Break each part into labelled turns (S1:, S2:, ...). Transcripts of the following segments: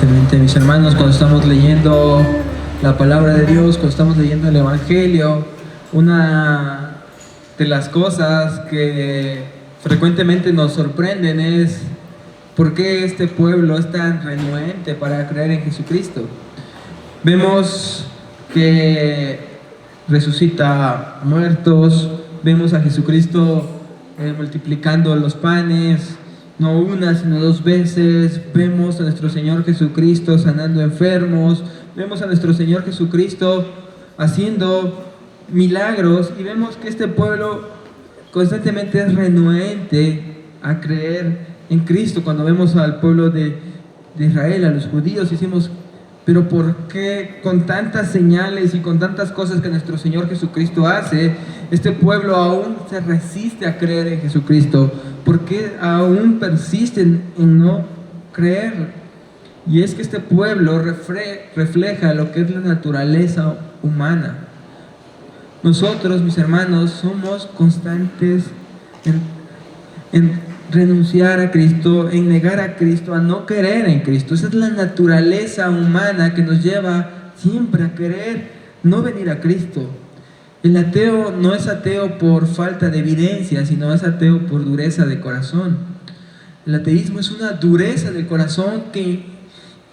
S1: constantemente, mis hermanos, cuando estamos leyendo la palabra de Dios, cuando estamos leyendo el Evangelio, una de las cosas que frecuentemente nos sorprenden es por qué este pueblo es tan renuente para creer en Jesucristo. Vemos que resucita muertos, vemos a Jesucristo multiplicando los panes, no una sino dos veces, vemos a nuestro Señor Jesucristo sanando enfermos, vemos a nuestro Señor Jesucristo haciendo milagros, y vemos que este pueblo constantemente es renuente a creer en Cristo. Cuando vemos al pueblo de Israel, a los judíos, decimos: pero ¿por qué con tantas señales y con tantas cosas que nuestro Señor Jesucristo hace, este pueblo aún se resiste a creer en Jesucristo? ¿Por qué aún persisten en no creer? Y es que este pueblo refleja lo que es la naturaleza humana. Nosotros, mis hermanos, somos constantes en renunciar a Cristo, en negar a Cristo, a no creer en Cristo. Esa es la naturaleza humana que nos lleva siempre a querer no venir a Cristo. El ateo no es ateo por falta de evidencia, sino es ateo por dureza de corazón. El ateísmo es una dureza de corazón que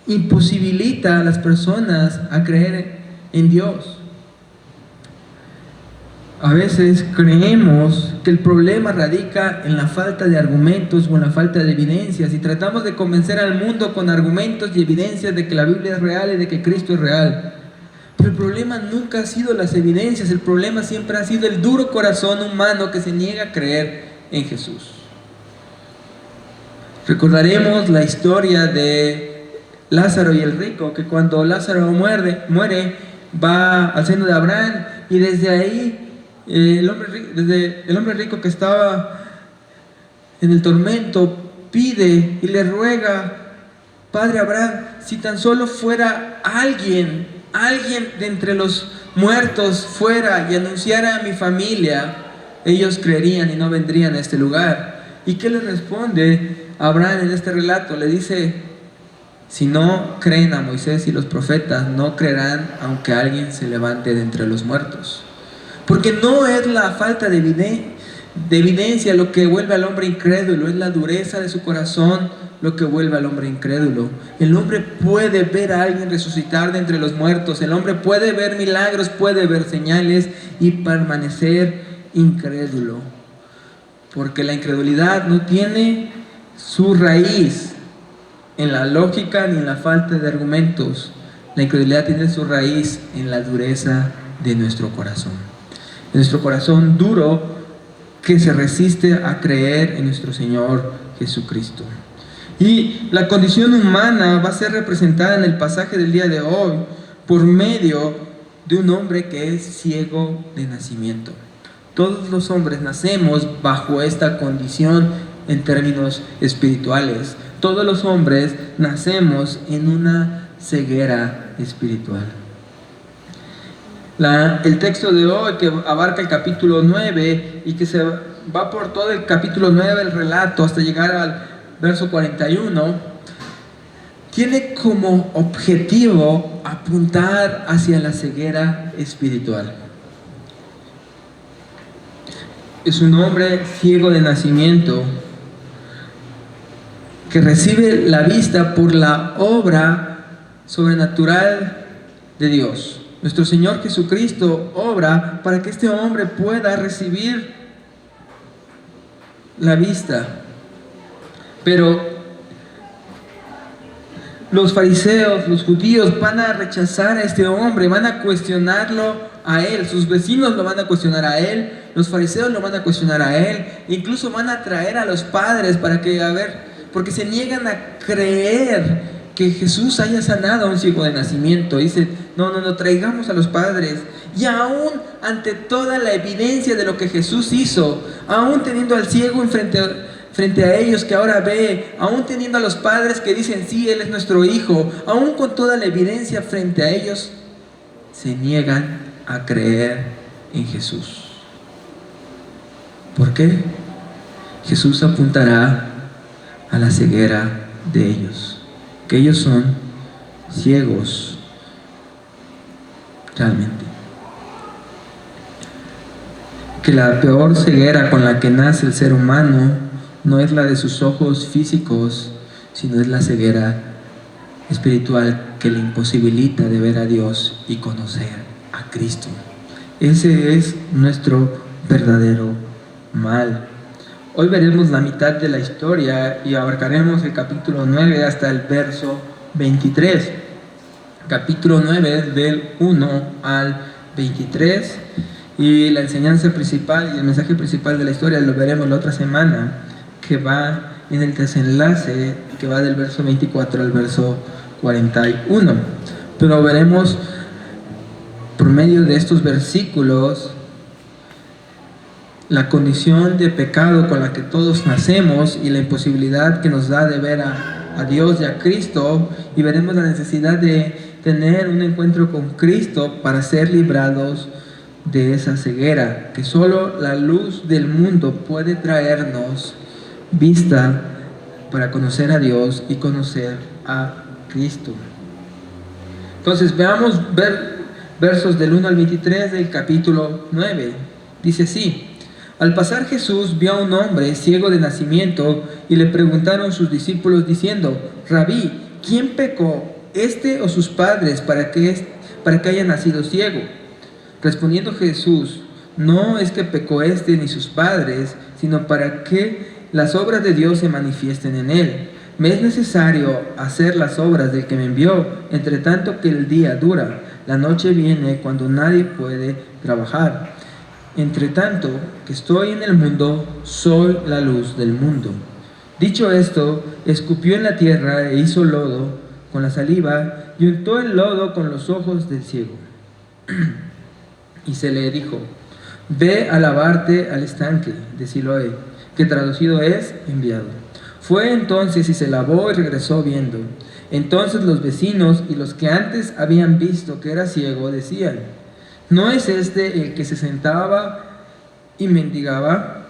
S1: imposibilita a las personas a creer en Dios. A veces creemos que el problema radica en la falta de argumentos o en la falta de evidencias, y tratamos de convencer al mundo con argumentos y evidencias de que la Biblia es real y de que Cristo es real. Pero el problema nunca ha sido las evidencias, el problema siempre ha sido el duro corazón humano que se niega a creer en Jesús. Recordaremos la historia de Lázaro y el rico, que cuando Lázaro muere, va al seno de Abraham, y desde ahí el hombre rico que estaba en el tormento pide y le ruega: Padre Abraham, si tan solo fuera alguien de entre los muertos fuera y anunciara a mi familia, ellos creerían y no vendrían a este lugar. ¿Y qué le responde Abraham en este relato? Le dice: si no creen a Moisés y los profetas, no creerán aunque alguien se levante de entre los muertos. Porque no es la falta de evidencia lo que vuelve al hombre incrédulo, es la dureza de su corazón lo que vuelve al hombre incrédulo. El hombre puede ver a alguien resucitar de entre los muertos, el hombre puede ver milagros, puede ver señales y permanecer incrédulo. Porque la incredulidad no tiene su raíz en la lógica ni en la falta de argumentos. La incredulidad tiene su raíz en la dureza de nuestro corazón. Nuestro corazón duro que se resiste a creer en nuestro Señor Jesucristo. Y la condición humana va a ser representada en el pasaje del día de hoy por medio de un hombre que es ciego de nacimiento. Todos los hombres nacemos bajo esta condición en términos espirituales. Todos los hombres nacemos en una ceguera espiritual. El texto de hoy, que abarca el capítulo 9 y que se va por todo el capítulo 9 del relato hasta llegar al verso 41, tiene como objetivo apuntar hacia la ceguera espiritual. Es un hombre ciego de nacimiento que recibe la vista por la obra sobrenatural de Dios. Nuestro Señor Jesucristo obra para que este hombre pueda recibir la vista. Pero los fariseos, los judíos, van a rechazar a este hombre, van a cuestionarlo a él. Sus vecinos lo van a cuestionar a él, los fariseos lo van a cuestionar a él, incluso van a traer a los padres para que, porque se niegan a creer que Jesús haya sanado a un ciego de nacimiento. Dicen: no, traigamos a los padres. Y aún ante toda la evidencia de lo que Jesús hizo, aún teniendo al ciego frente a ellos que ahora ve, aún teniendo a los padres que dicen: sí, Él es nuestro hijo, aún con toda la evidencia frente a ellos, se niegan a creer en Jesús. ¿Por qué? Jesús apuntará a la ceguera de ellos, que ellos son ciegos realmente. Que la peor ceguera con la que nace el ser humano no es la de sus ojos físicos, sino es la ceguera espiritual que le imposibilita de ver a Dios y conocer a Cristo. Ese es nuestro verdadero mal. Hoy veremos la mitad de la historia y abarcaremos el capítulo 9 hasta el verso 23. Capítulo 9 del 1 al 23. Y la enseñanza principal y el mensaje principal de la historia lo veremos la otra semana, que va en el desenlace, que va del verso 24 al verso 41. Pero veremos por medio de estos versículos la condición de pecado con la que todos nacemos y la imposibilidad que nos da de ver a Dios y a Cristo, y veremos la necesidad de tener un encuentro con Cristo para ser librados de esa ceguera que solo la luz del mundo puede traernos vista para conocer a Dios y conocer a Cristo. Entonces veamos versos del 1 al 23 del capítulo 9. Dice así: Al pasar Jesús vio a un hombre ciego de nacimiento y le preguntaron sus discípulos diciendo: Rabí, ¿quién pecó, este o sus padres, para que haya nacido ciego? Respondiendo Jesús: No es que pecó este ni sus padres, sino para que las obras de Dios se manifiesten en él. Me es necesario hacer las obras del que me envió, entre tanto que el día dura. La noche viene cuando nadie puede trabajar. Entre tanto que estoy en el mundo, soy la luz del mundo. Dicho esto, escupió en la tierra e hizo lodo con la saliva y untó el lodo con los ojos del ciego. Y se le dijo: Ve a lavarte al estanque de Siloé, que traducido es enviado. Fue entonces y se lavó y regresó viendo. Entonces los vecinos y los que antes habían visto que era ciego decían: ¿No es este el que se sentaba y mendigaba?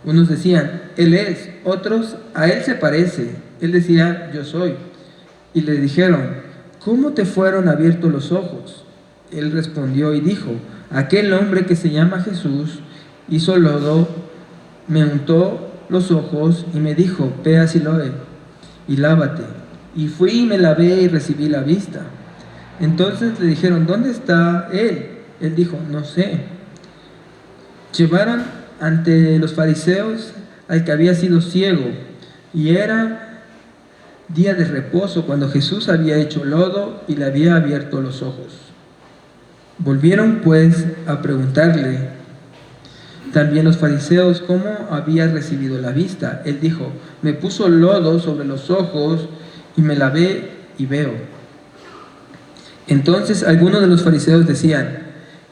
S1: Unos decían: Él es. Otros: a él se parece. Él decía: Yo soy. Y le dijeron: ¿Cómo te fueron abiertos los ojos? Él respondió y dijo: Aquel hombre que se llama Jesús hizo lodo, me untó los ojos y me dijo: Ve a Siloé y lávate. Y fui y me lavé y recibí la vista. Entonces le dijeron: ¿Dónde está él? Él dijo: No sé. Llevaron ante los fariseos al que había sido ciego, y era día de reposo cuando Jesús había hecho lodo y le había abierto los ojos. Volvieron pues a preguntarle también los fariseos cómo había recibido la vista. Él dijo: Me puso lodo sobre los ojos y me lavé y veo. Entonces algunos de los fariseos decían: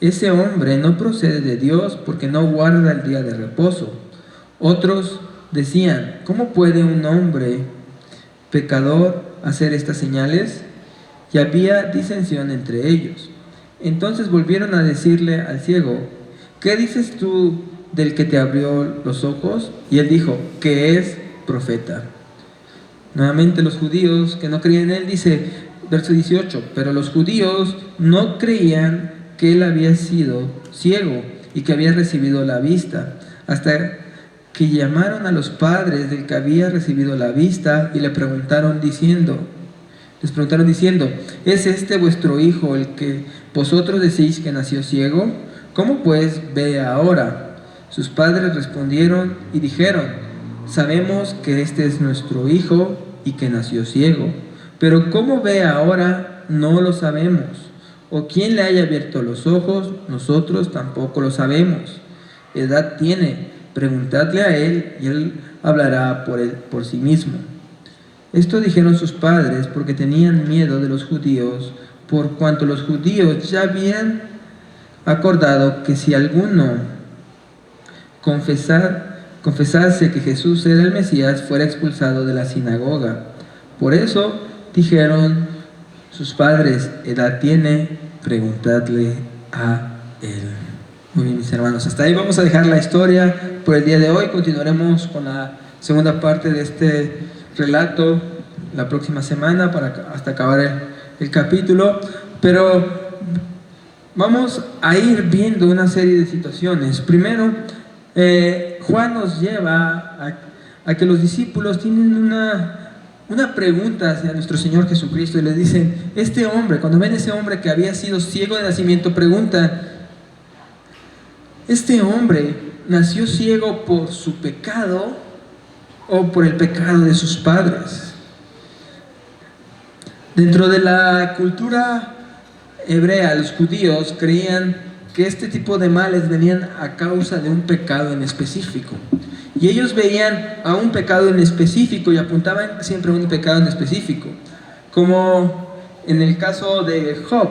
S1: Ese hombre no procede de Dios porque no guarda el día de reposo. Otros decían: ¿Cómo puede un hombre pecador hacer estas señales? Y había disensión entre ellos. Entonces volvieron a decirle al ciego: ¿Qué dices tú del que te abrió los ojos? Y él dijo: que es profeta. Nuevamente los judíos que no creían en él, dice verso 18: Pero los judíos no creían que él había sido ciego y que había recibido la vista, hasta que llamaron a los padres del que había recibido la vista y les preguntaron diciendo: ¿es este vuestro hijo el que vosotros decís que nació ciego? ¿Cómo pues ve ahora? Sus padres respondieron y dijeron: sabemos que este es nuestro hijo y que nació ciego, pero cómo ve ahora no lo sabemos, o quién le haya abierto los ojos, nosotros tampoco lo sabemos. Edad tiene, preguntadle a él y él hablará por sí mismo. Esto dijeron sus padres porque tenían miedo de los judíos, por cuanto los judíos ya habían acordado que si alguno confesase que Jesús era el Mesías, fuera expulsado de la sinagoga. Por eso dijeron sus padres: edad tiene, preguntadle a él. Muy bien, mis hermanos, hasta ahí vamos a dejar la historia por el día de hoy. Continuaremos con la segunda parte de este relato la próxima semana hasta acabar el capítulo, pero vamos a ir viendo una serie de situaciones. Primero, Juan nos lleva a que los discípulos tienen una pregunta hacia nuestro Señor Jesucristo y le dicen, este hombre, cuando ven a ese hombre que había sido ciego de nacimiento, preguntan, ¿este hombre nació ciego por su pecado o por el pecado de sus padres? Dentro de la cultura hebrea, los judíos creían que este tipo de males venían a causa de un pecado en específico. Y ellos veían a un pecado en específico y apuntaban siempre a un pecado en específico. Como en el caso de Job.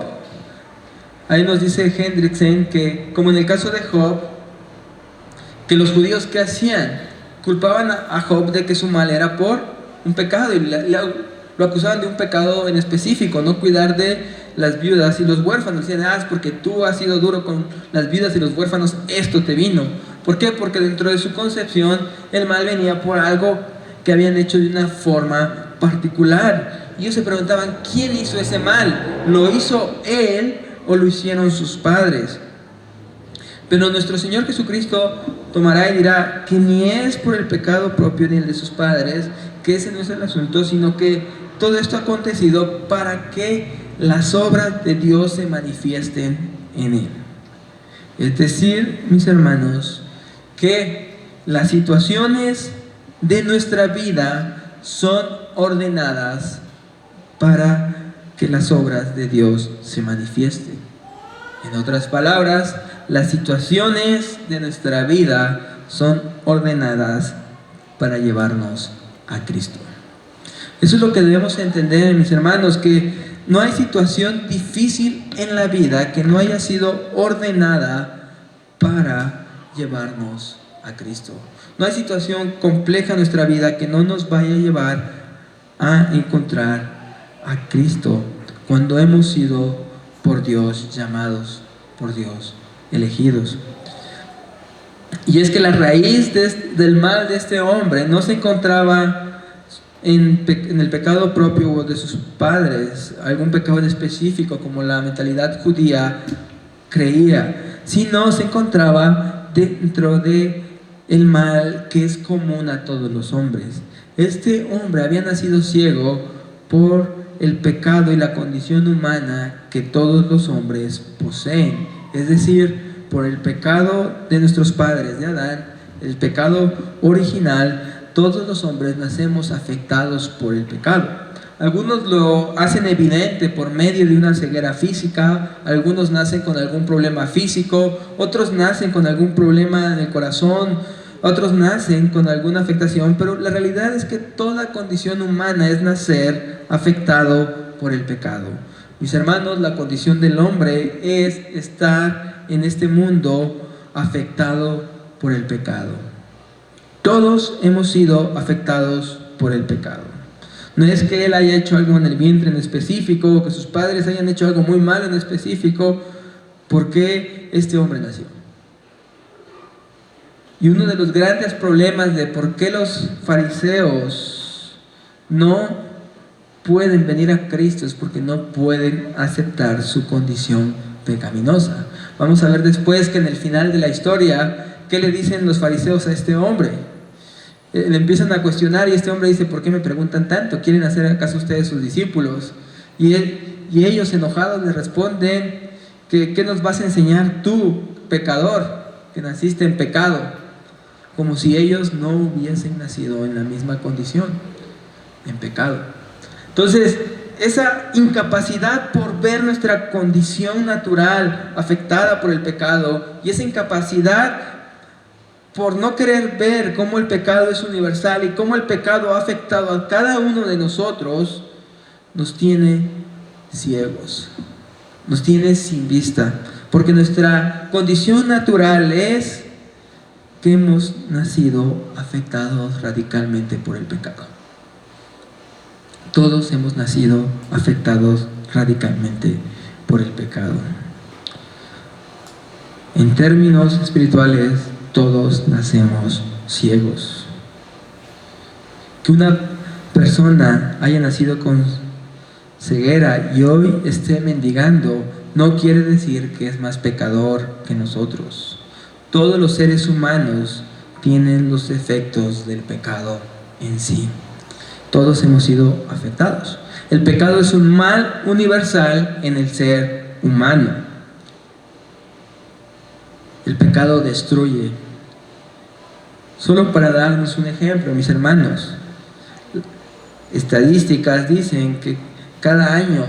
S1: Ahí nos dice Hendrickson que, como en el caso de Job, que los judíos ¿qué hacían? Culpaban a Job de que su mal era por un pecado y lo acusaban de un pecado en específico, no cuidar de las viudas y los huérfanos. Decían, es porque tú has sido duro con las viudas y los huérfanos, esto te vino. ¿Por qué? Porque dentro de su concepción el mal venía por algo que habían hecho de una forma particular. Y ellos se preguntaban, ¿quién hizo ese mal? ¿Lo hizo él o lo hicieron sus padres? Pero nuestro Señor Jesucristo tomará y dirá que ni es por el pecado propio ni el de sus padres, que ese no es el asunto, sino que todo esto ha acontecido para que las obras de Dios se manifiesten en él. Es decir, mis hermanos, que las situaciones de nuestra vida son ordenadas para que las obras de Dios se manifiesten. En otras palabras, las situaciones de nuestra vida son ordenadas para llevarnos a Cristo. Eso es lo que debemos entender, mis hermanos, que no hay situación difícil en la vida que no haya sido ordenada para llevarnos a Cristo. No hay situación compleja en nuestra vida que no nos vaya a llevar a encontrar a Cristo cuando hemos sido por Dios llamados, por Dios elegidos. Y es que la raíz del mal de este hombre no se encontraba en el pecado propio o de sus padres, algún pecado en específico como la mentalidad judía creía, sino se encontraba dentro de el mal que es común a todos los hombres. Este hombre había nacido ciego por el pecado y la condición humana que todos los hombres poseen, es decir, por el pecado de nuestros padres, de Adán, el pecado original. Todos los hombres nacemos afectados por el pecado. Algunos lo hacen evidente por medio de una ceguera física, algunos nacen con algún problema físico, otros nacen con algún problema en el corazón, otros nacen con alguna afectación, pero la realidad es que toda condición humana es nacer afectado por el pecado. Mis hermanos, la condición del hombre es estar en este mundo afectado por el pecado. Todos hemos sido afectados por el pecado. No es que él haya hecho algo en el vientre en específico, o que sus padres hayan hecho algo muy malo en específico. ¿Por qué este hombre nació? Y uno de los grandes problemas de por qué los fariseos no pueden venir a Cristo es porque no pueden aceptar su condición pecaminosa. Vamos a ver después que en el final de la historia, ¿qué le dicen los fariseos a este hombre? Le empiezan a cuestionar y este hombre dice, ¿por qué me preguntan tanto? ¿Quieren hacer acaso ustedes sus discípulos? Y ellos enojados le responden, ¿qué nos vas a enseñar tú, pecador, que naciste en pecado? Como si ellos no hubiesen nacido en la misma condición, en pecado. Entonces, esa incapacidad por ver nuestra condición natural afectada por el pecado y esa incapacidad por no querer ver cómo el pecado es universal y cómo el pecado ha afectado a cada uno de nosotros, nos tiene ciegos, nos tiene sin vista, porque nuestra condición natural es que hemos nacido afectados radicalmente por el pecado. Todos hemos nacido afectados radicalmente por el pecado. En términos espirituales, todos nacemos ciegos. Que una persona haya nacido con ceguera y hoy esté mendigando, no quiere decir que es más pecador que nosotros. Todos los seres humanos tienen los efectos del pecado en sí. Todos hemos sido afectados. El pecado es un mal universal en el ser humano. El pecado destruye. Solo para darnos un ejemplo, mis hermanos, estadísticas dicen que cada año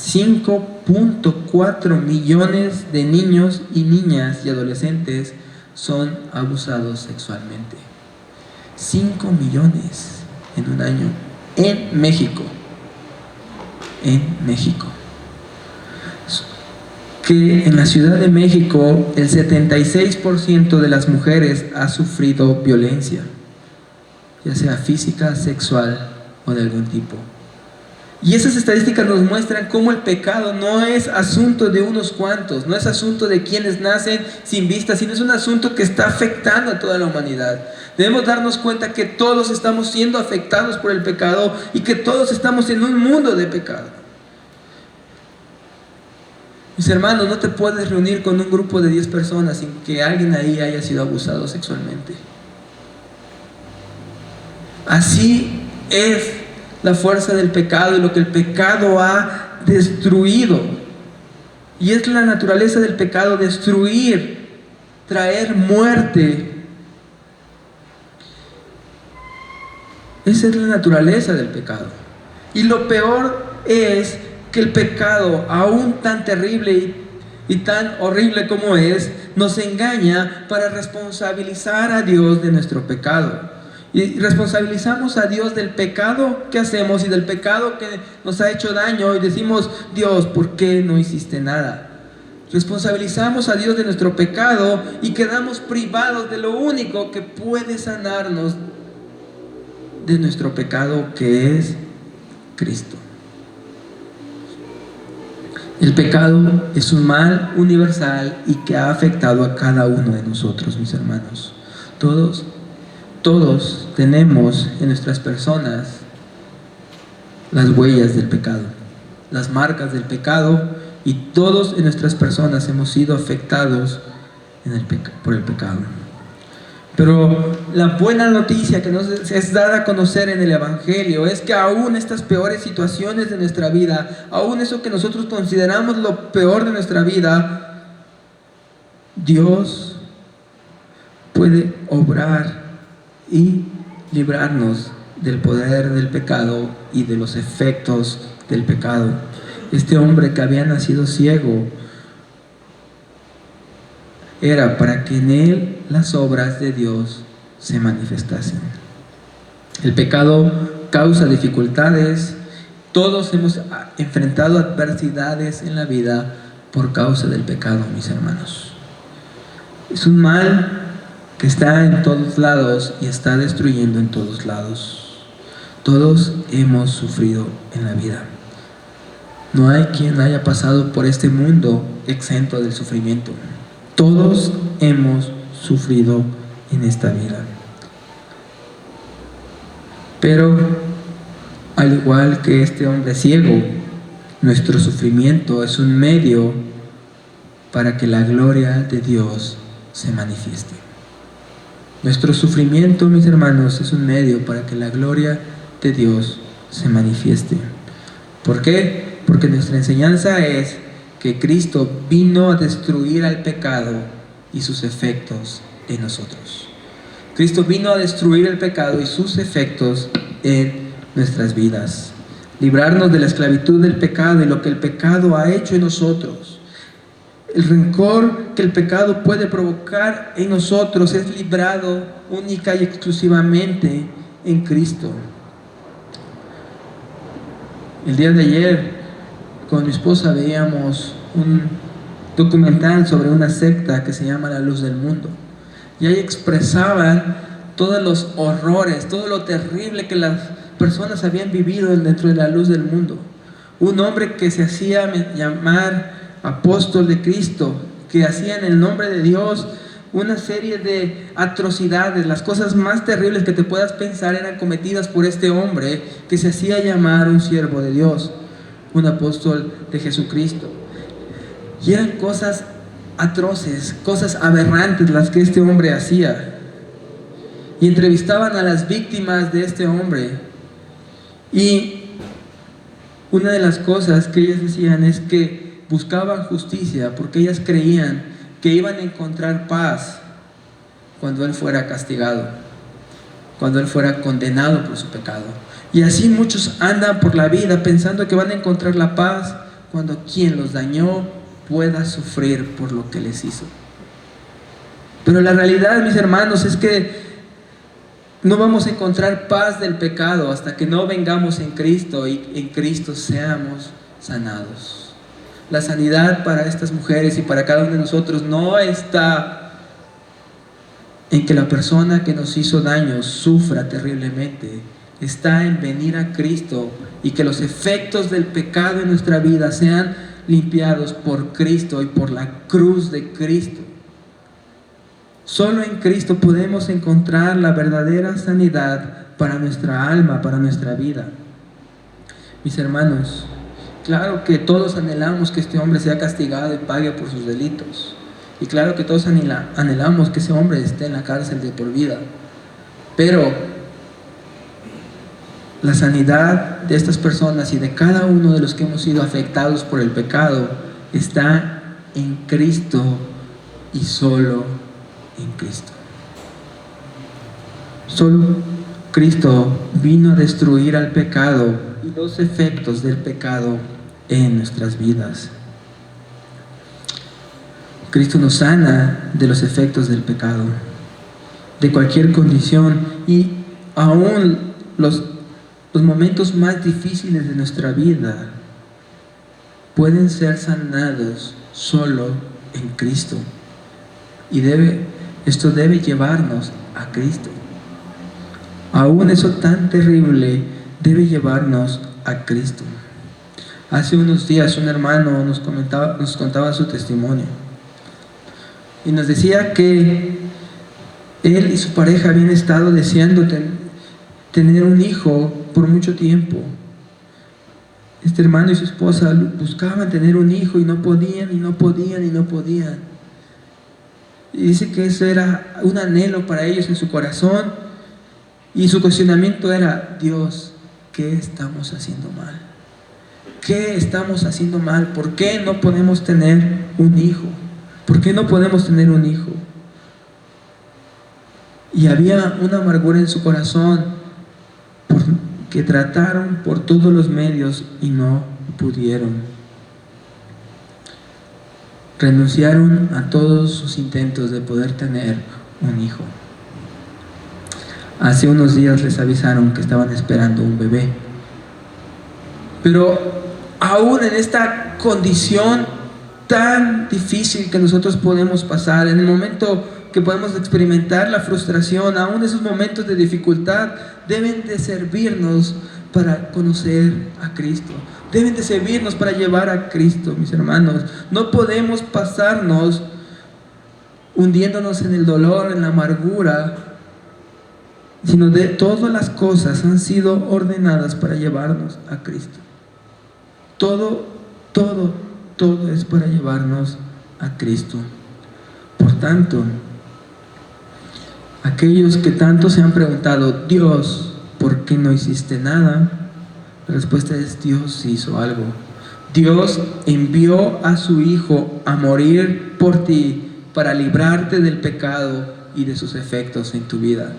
S1: 5.4 millones de niños y niñas y adolescentes son abusados sexualmente. 5 millones en un año en México. En México. Que en la Ciudad de México el 76% de las mujeres ha sufrido violencia, ya sea física, sexual o de algún tipo. Y esas estadísticas nos muestran cómo el pecado no es asunto de unos cuantos, no es asunto de quienes nacen sin vista, sino es un asunto que está afectando a toda la humanidad. Debemos darnos cuenta que todos estamos siendo afectados por el pecado y que todos estamos en un mundo de pecado. Mis hermanos, no te puedes reunir con un grupo de 10 personas sin que alguien ahí haya sido abusado sexualmente. Así es la fuerza del pecado y lo que el pecado ha destruido. Y es la naturaleza del pecado: destruir, traer muerte. Esa es la naturaleza del pecado. Y lo peor es que el pecado, aún tan terrible y tan horrible como es, nos engaña para responsabilizar a Dios de nuestro pecado. Y responsabilizamos a Dios del pecado que hacemos y del pecado que nos ha hecho daño, y decimos: Dios, ¿por qué no hiciste nada? Responsabilizamos a Dios de nuestro pecado y quedamos privados de lo único que puede sanarnos de nuestro pecado, que es Cristo. El pecado es un mal universal y que ha afectado a cada uno de nosotros, mis hermanos. Todos tenemos en nuestras personas las huellas del pecado, las marcas del pecado, y todos en nuestras personas hemos sido afectados por el pecado. Pero la buena noticia que nos es dada a conocer en el Evangelio es que aún estas peores situaciones de nuestra vida, aún eso que nosotros consideramos lo peor de nuestra vida, Dios puede obrar y librarnos del poder del pecado y de los efectos del pecado. Este hombre que había nacido ciego era para que en él las obras de Dios se manifestasen. El pecado causa dificultades. Todos hemos enfrentado adversidades en la vida por causa del pecado, mis hermanos. Es un mal que está en todos lados y está destruyendo en todos lados. Todos hemos sufrido en la vida. No hay quien haya pasado por este mundo exento del sufrimiento. Todos hemos sufrido en esta vida. Pero al igual que este hombre ciego, nuestro sufrimiento es un medio para que la gloria de Dios se manifieste. Nuestro sufrimiento, mis hermanos, es un medio para que la gloria de Dios se manifieste. ¿Por qué? Porque nuestra enseñanza es que Cristo vino a destruir al pecado y sus efectos en nosotros. Cristo vino a destruir el pecado y sus efectos en nuestras vidas. Librarnos de la esclavitud del pecado y lo que el pecado ha hecho en nosotros. El rencor que el pecado puede provocar en nosotros es librado única y exclusivamente en Cristo. El día de ayer con mi esposa veíamos un documental sobre una secta que se llama La Luz del Mundo, y ahí expresaban todos los horrores, todo lo terrible que las personas habían vivido dentro de la luz del mundo. Un hombre que se hacía llamar apóstol de Cristo, que hacía en el nombre de Dios una serie de atrocidades. Las cosas más terribles que te puedas pensar eran cometidas por este hombre que se hacía llamar un siervo de Dios, un apóstol de Jesucristo. Y eran cosas atroces, cosas aberrantes las que este hombre hacía. Y entrevistaban a las víctimas de este hombre. Y una de las cosas que ellas decían es que buscaban justicia porque ellas creían que iban a encontrar paz cuando él fuera castigado, cuando él fuera condenado por su pecado. Y así muchos andan por la vida pensando que van a encontrar la paz cuando quien los dañó pueda sufrir por lo que les hizo. Pero la realidad, mis hermanos, es que no vamos a encontrar paz del pecado hasta que no vengamos en Cristo y en Cristo seamos sanados. La sanidad para estas mujeres y para cada uno de nosotros no está en que la persona que nos hizo daño sufra terriblemente. Está en venir a Cristo y que los efectos del pecado en nuestra vida sean limpiados por Cristo y por la cruz de Cristo. Solo en Cristo podemos encontrar la verdadera sanidad para nuestra alma, para nuestra vida. Mis hermanos, claro que todos anhelamos que este hombre sea castigado y pague por sus delitos. Y claro que todos anhelamos que ese hombre esté en la cárcel de por vida. Pero la sanidad de estas personas y de cada uno de los que hemos sido afectados por el pecado está en Cristo y solo en Cristo. Solo Cristo vino a destruir al pecado y los efectos del pecado en nuestras vidas. Cristo nos sana de los efectos del pecado, de cualquier condición, y aún los momentos más difíciles de nuestra vida pueden ser sanados solo en Cristo. Y esto debe llevarnos a Cristo. Aún eso tan terrible debe llevarnos a Cristo. Hace unos días un hermano nos contaba su testimonio y nos decía que él y su pareja habían estado deseando tener un hijo por mucho tiempo. Este hermano y su esposa buscaban tener un hijo y no podían, y no podían, y no podían. Y dice que eso era un anhelo para ellos en su corazón, y su cuestionamiento era: Dios, ¿qué estamos haciendo mal? ¿Qué estamos haciendo mal? ¿Por qué no podemos tener un hijo? ¿Por qué no podemos tener un hijo? Y había una amargura en su corazón que trataron por todos los medios y no pudieron. Renunciaron a todos sus intentos de poder tener un hijo. Hace unos días les avisaron que estaban esperando un bebé. Pero aún en esta condición tan difícil que nosotros podemos pasar, en el momento que podemos experimentar la frustración, aún esos momentos de dificultad deben de servirnos para conocer a Cristo. Deben de servirnos para llevar a Cristo, mis hermanos. No podemos pasarnos hundiéndonos en el dolor, en la amargura, sino de todas las cosas han sido ordenadas para llevarnos a Cristo. Todo es para llevarnos a Cristo. Por tanto, aquellos que tanto se han preguntado: Dios, ¿por qué no hiciste nada? La respuesta es: Dios hizo algo. Dios envió a su Hijo a morir por ti para librarte del pecado y de sus efectos en tu vida.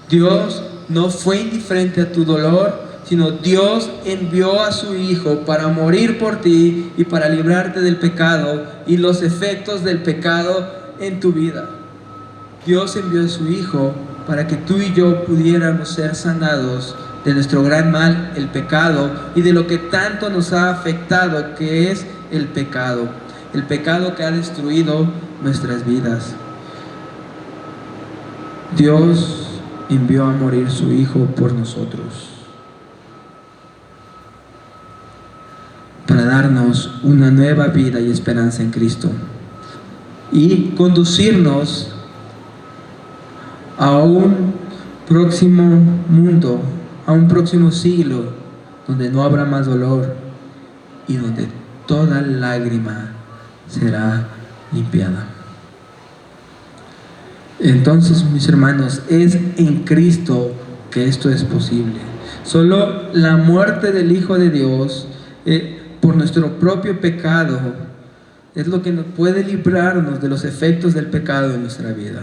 S1: Dios no fue indiferente a tu dolor, sino Dios envió a su Hijo para morir por ti y para librarte del pecado y los efectos del pecado en tu vida. Dios envió a su Hijo para que tú y yo pudiéramos ser sanados de nuestro gran mal, el pecado, y de lo que tanto nos ha afectado, que es el pecado que ha destruido nuestras vidas. Dios envió a morir su Hijo por nosotros, para darnos una nueva vida y esperanza en Cristo, y conducirnos a un próximo mundo, a un próximo siglo, donde no habrá más dolor y donde toda lágrima será limpiada. Entonces, mis hermanos, es en Cristo que esto es posible. Solo la muerte del Hijo de Dios por nuestro propio pecado es lo que nos puede librarnos de los efectos del pecado en nuestra vida.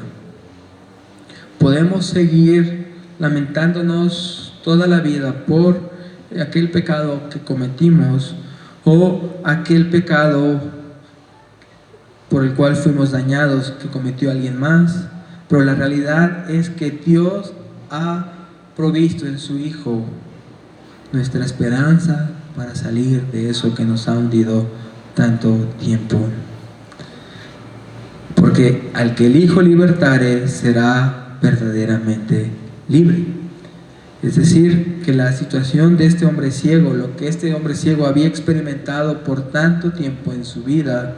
S1: Podemos seguir lamentándonos toda la vida por aquel pecado que cometimos o aquel pecado por el cual fuimos dañados que cometió alguien más, pero la realidad es que Dios ha provisto en su Hijo nuestra esperanza para salir de eso que nos ha hundido tanto tiempo. Porque al que el Hijo libertare será verdaderamente libre. Es decir, que la situación de este hombre ciego, lo que este hombre ciego había experimentado por tanto tiempo en su vida,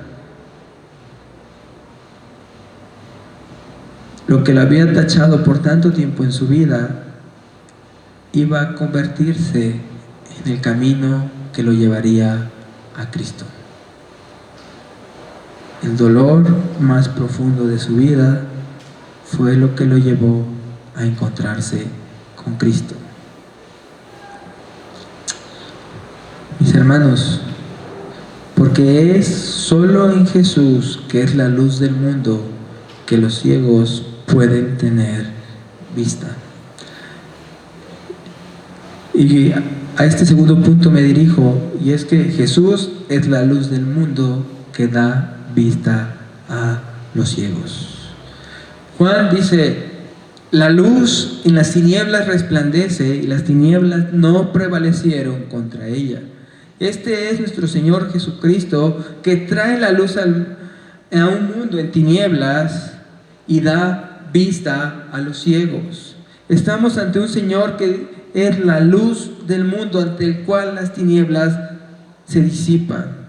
S1: lo que le había tachado por tanto tiempo en su vida, iba a convertirse en el camino que lo llevaría a Cristo. El dolor más profundo de su vida fue lo que lo llevó a encontrarse con Cristo. Mis hermanos, porque es solo en Jesús, que es la luz del mundo, que los ciegos pueden tener vista. Y a este segundo punto me dirijo, y es que Jesús es la luz del mundo que da vista a los ciegos. Juan dice: la luz en las tinieblas resplandece y las tinieblas no prevalecieron contra ella. Este es nuestro Señor Jesucristo, que trae la luz a un mundo en tinieblas y da vista a los ciegos. Estamos ante un Señor que es la luz del mundo, ante el cual las tinieblas se disipan.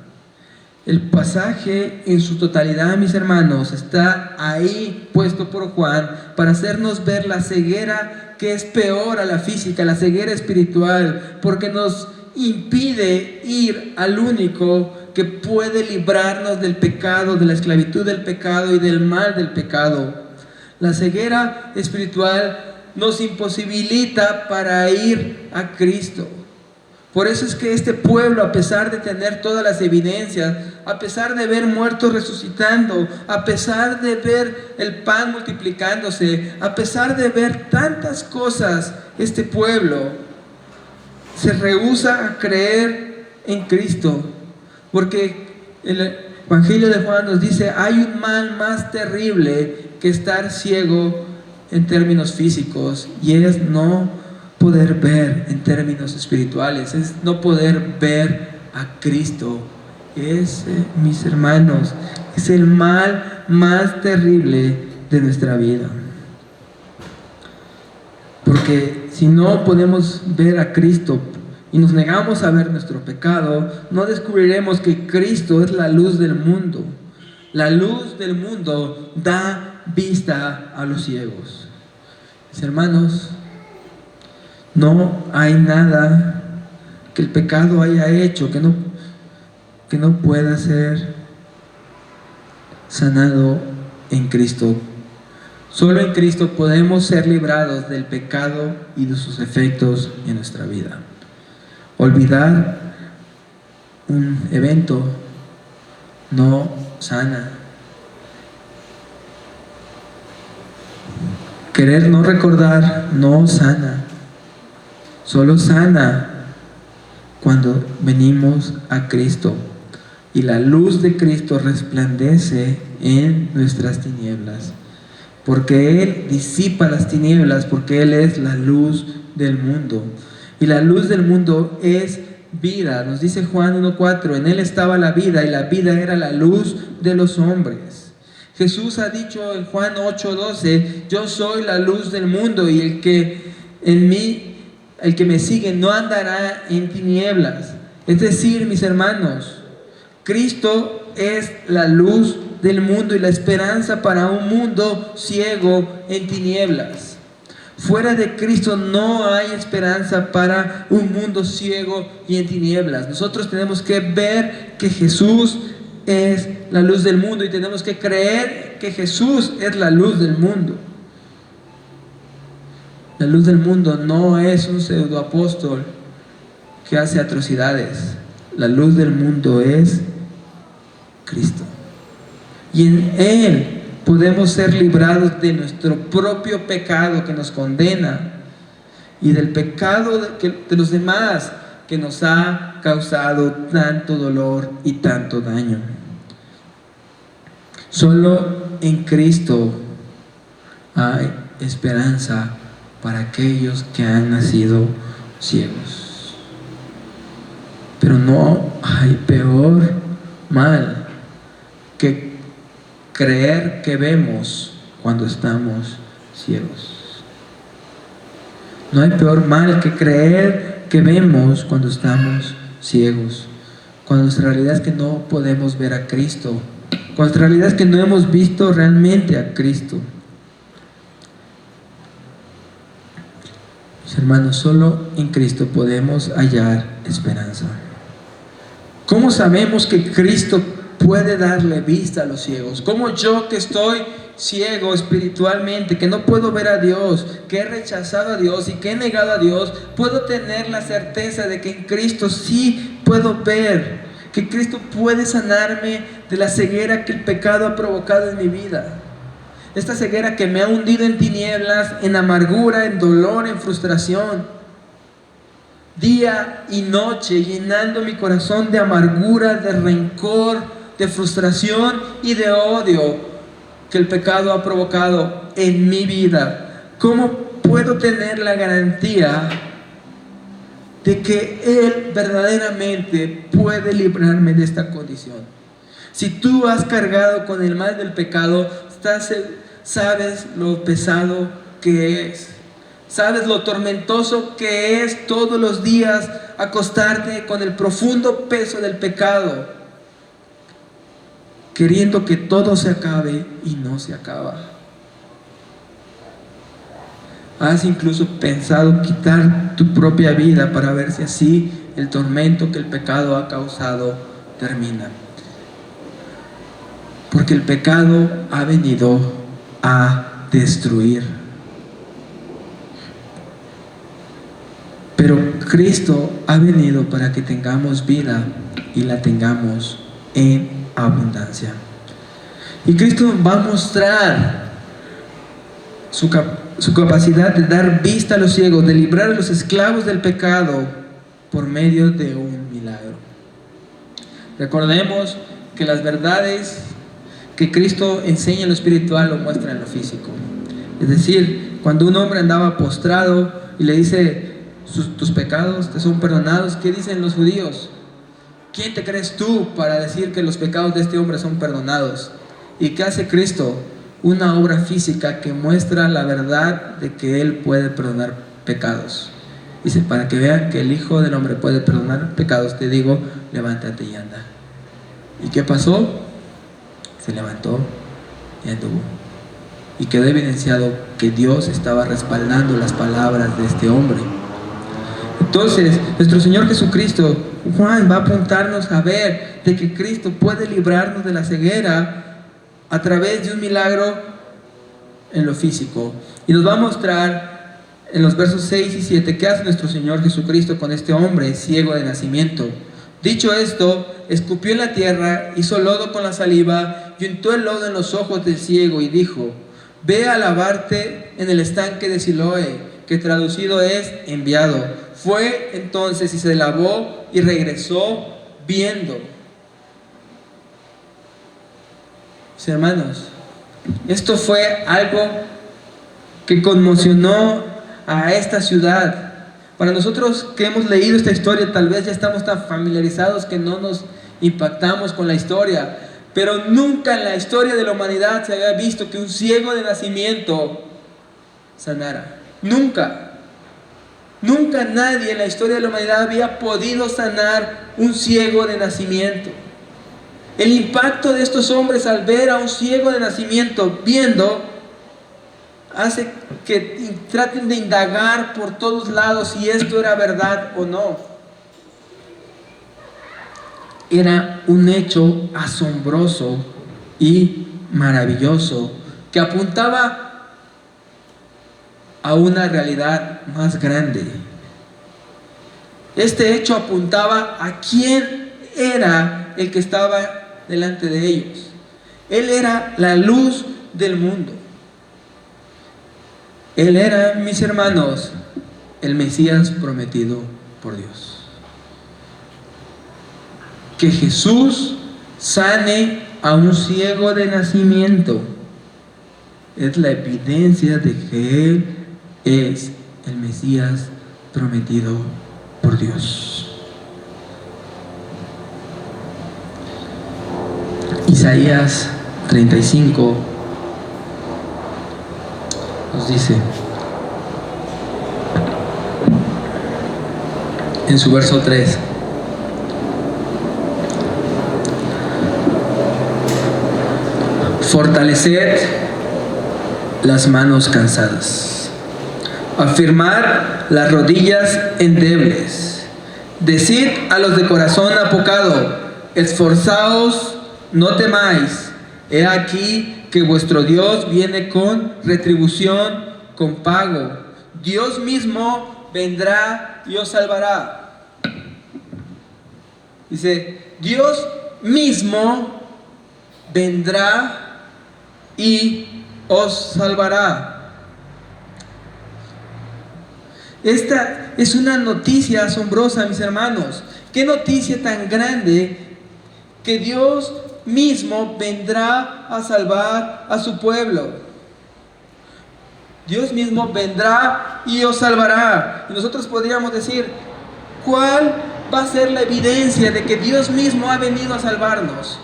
S1: El pasaje en su totalidad, mis hermanos, está ahí puesto por Juan para hacernos ver la ceguera que es peor a la física, la ceguera espiritual, porque nos impide ir al único que puede librarnos del pecado, de la esclavitud del pecado y del mal del pecado. La ceguera espiritual nos imposibilita para ir a Cristo. Por eso es que este pueblo, a pesar de tener todas las evidencias, a pesar de ver muertos resucitando, a pesar de ver el pan multiplicándose, a pesar de ver tantas cosas, este pueblo se rehúsa a creer en Cristo. Porque el Evangelio de Juan nos dice: hay un mal más terrible que estar ciego en términos físicos, y es no poder ver en términos espirituales, es no poder ver a Cristo. Mis hermanos, es el mal más terrible de nuestra vida. Porque si no podemos ver a Cristo y nos negamos a ver nuestro pecado, no descubriremos que Cristo es la luz del mundo. La luz del mundo da vista a los ciegos. Mis hermanos, no hay nada que el pecado haya hecho que no pueda ser sanado en Cristo. Solo en Cristo podemos ser librados del pecado y de sus efectos en nuestra vida. Olvidar un evento no sana. Querer no recordar no sana. Solo sana cuando venimos a Cristo y la luz de Cristo resplandece en nuestras tinieblas, porque Él disipa las tinieblas, porque Él es la luz del mundo. Y la luz del mundo es vida. Nos dice Juan 1:4: en Él estaba la vida, y la vida era la luz de los hombres. Jesús ha dicho en Juan 8:12: yo soy la luz del mundo, y el que me sigue no andará en tinieblas. Es decir, mis hermanos, Cristo es la luz del mundo y la esperanza para un mundo ciego en tinieblas. Fuera de Cristo no hay esperanza para un mundo ciego y en tinieblas. Nosotros tenemos que ver que Jesús es la luz del mundo y tenemos que creer que Jesús es la luz del mundo. La luz del mundo no es un pseudoapóstol que hace atrocidades. La luz del mundo es Cristo. Y en Él podemos ser librados de nuestro propio pecado que nos condena y del pecado de los demás que nos ha causado tanto dolor y tanto daño. Solo en Cristo hay esperanza para aquellos que han nacido ciegos. Pero no hay peor mal que creer que vemos cuando estamos ciegos. No hay peor mal que creer que vemos cuando estamos ciegos. Cuando nuestra realidad es que no podemos ver a Cristo. Cuando nuestra realidad es que no hemos visto realmente a Cristo. Mis hermanos, solo en Cristo podemos hallar esperanza. ¿Cómo sabemos que Cristo puede darle vista a los ciegos? ¿Cómo yo, que estoy ciego espiritualmente, que no puedo ver a Dios, que he rechazado a Dios y que he negado a Dios, puedo tener la certeza de que en Cristo sí puedo ver, que Cristo puede sanarme de la ceguera que el pecado ha provocado en mi vida? Esta ceguera que me ha hundido en tinieblas, en amargura, en dolor, en frustración, día y noche, llenando mi corazón de amargura, de rencor, de frustración y de odio que el pecado ha provocado en mi vida. ¿Cómo puedo tener la garantía de que Él verdaderamente puede librarme de esta condición? Si tú has cargado con el mal del pecado, sabes lo pesado que es. Sabes lo tormentoso que es todos los días acostarte con el profundo peso del pecado, queriendo que todo se acabe y no se acaba. Has incluso pensado quitar tu propia vida para ver si así el tormento que el pecado ha causado termina. Porque el pecado ha venido a destruir. Pero Cristo ha venido para que tengamos vida y la tengamos en abundancia. Y Cristo va a mostrar su capacidad de dar vista a los ciegos, de librar a los esclavos del pecado por medio de un milagro. Recordemos que las verdades que Cristo enseña en lo espiritual lo muestra en lo físico. Es decir, cuando un hombre andaba postrado y le dice: tus pecados te son perdonados, ¿qué dicen los judíos? ¿Quién te crees tú para decir que los pecados de este hombre son perdonados? ¿Y qué hace Cristo? Una obra física que muestra la verdad de que Él puede perdonar pecados. Dice: para que vean que el Hijo del Hombre puede perdonar pecados, te digo, levántate y anda. ¿Y qué pasó? Se levantó y anduvo. Y quedó evidenciado que Dios estaba respaldando las palabras de este hombre. Entonces, nuestro Señor Jesucristo, Juan va a apuntarnos a ver de que Cristo puede librarnos de la ceguera a través de un milagro en lo físico. Y nos va a mostrar en los versos 6 y 7 qué hace nuestro Señor Jesucristo con este hombre ciego de nacimiento. Dicho esto, escupió en la tierra, hizo lodo con la saliva y untó el lodo en los ojos del ciego y dijo: ve a lavarte en el estanque de Siloé, que traducido es enviado. Fue entonces y se lavó y regresó viendo. Mis hermanos, esto fue algo que conmocionó a esta ciudad. Para nosotros que hemos leído esta historia, tal vez ya estamos tan familiarizados que no nos impactamos con la historia. Pero nunca en la historia de la humanidad se había visto que un ciego de nacimiento sanara. Nunca. Nunca nadie en la historia de la humanidad había podido sanar un ciego de nacimiento. El impacto de estos hombres al ver a un ciego de nacimiento viendo, hace que traten de indagar por todos lados si esto era verdad o no. Era un hecho asombroso y maravilloso que apuntaba a una realidad más grande. Este hecho apuntaba a quién era el que estaba delante de ellos. Él era la luz del mundo. Él era, mis hermanos, el Mesías prometido por Dios. Que Jesús sane a un ciego de nacimiento es la evidencia de que Él es el Mesías prometido por Dios. Isaías 35 nos dice en su verso 3: fortaleced las manos cansadas, afirmad las rodillas endebles, decid a los de corazón apocado, esforzaos, no temáis, he aquí que vuestro Dios viene con retribución, con pago. Dios mismo vendrá y os salvará. Dice, Dios mismo vendrá y os salvará. Esta es una noticia asombrosa, mis hermanos. Qué noticia tan grande, que Dios mismo vendrá a salvar a su pueblo. Dios mismo vendrá y os salvará. Y nosotros podríamos decir, ¿cuál va a ser la evidencia de que Dios mismo ha venido a salvarnos?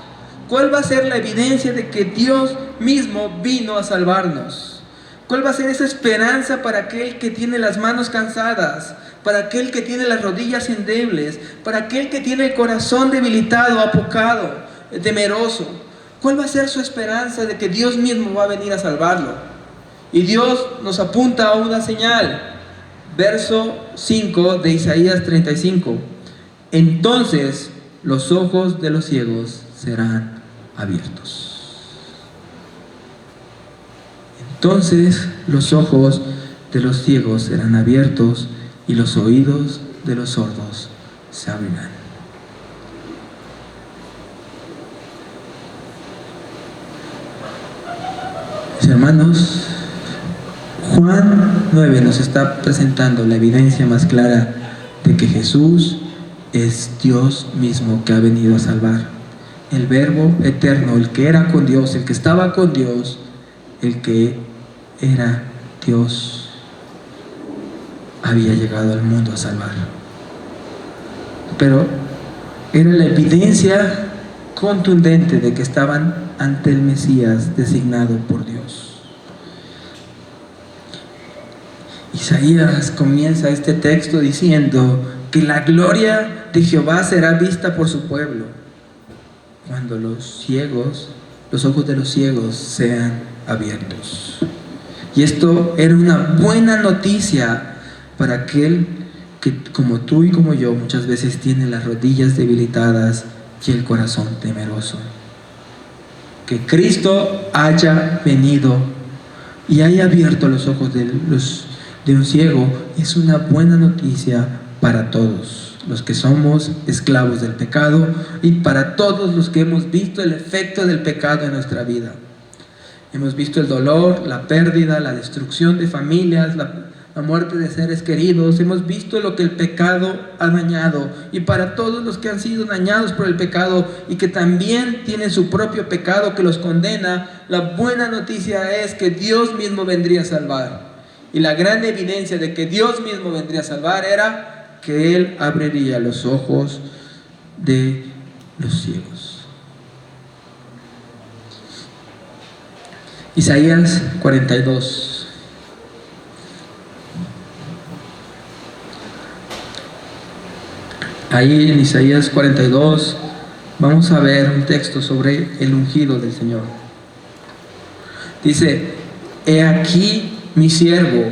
S1: ¿Cuál va a ser la evidencia de que Dios mismo vino a salvarnos? ¿Cuál va a ser esa esperanza para aquel que tiene las manos cansadas, para aquel que tiene las rodillas endebles, para aquel que tiene el corazón debilitado, apocado, temeroso? ¿Cuál va a ser su esperanza de que Dios mismo va a venir a salvarlo? Y Dios nos apunta a una señal. Verso 5 de Isaías 35. Entonces los ojos de los ciegos serán abiertos. Entonces los ojos de los ciegos serán abiertos y los oídos de los sordos se abrirán. Mis hermanos, Juan 9 nos está presentando la evidencia más clara de que Jesús es Dios mismo que ha venido a salvar. El Verbo eterno, el que era con Dios, el que estaba con Dios, el que era Dios, había llegado al mundo a salvar. Pero era la evidencia contundente de que estaban ante el Mesías designado por Dios. Isaías comienza este texto diciendo que la gloria de Jehová será vista por su pueblo cuando los ojos de los ciegos sean abiertos. Y esto era una buena noticia para aquel que, como tú y como yo, muchas veces tiene las rodillas debilitadas y el corazón temeroso. Que Cristo haya venido y haya abierto los ojos de un ciego es una buena noticia para todos los que somos esclavos del pecado y para todos los que hemos visto el efecto del pecado en nuestra vida. Hemos visto el dolor, la pérdida, la destrucción de familias, la muerte de seres queridos. Hemos visto lo que el pecado ha dañado. Y para todos los que han sido dañados por el pecado y que también tienen su propio pecado que los condena, la buena noticia es que Dios mismo vendría a salvar. Y la gran evidencia de que Dios mismo vendría a salvar era que Él abriría los ojos de los ciegos. Isaías 42. Ahí en Isaías 42, Vamos a ver un texto sobre el ungido del Señor. Dice: he aquí mi siervo,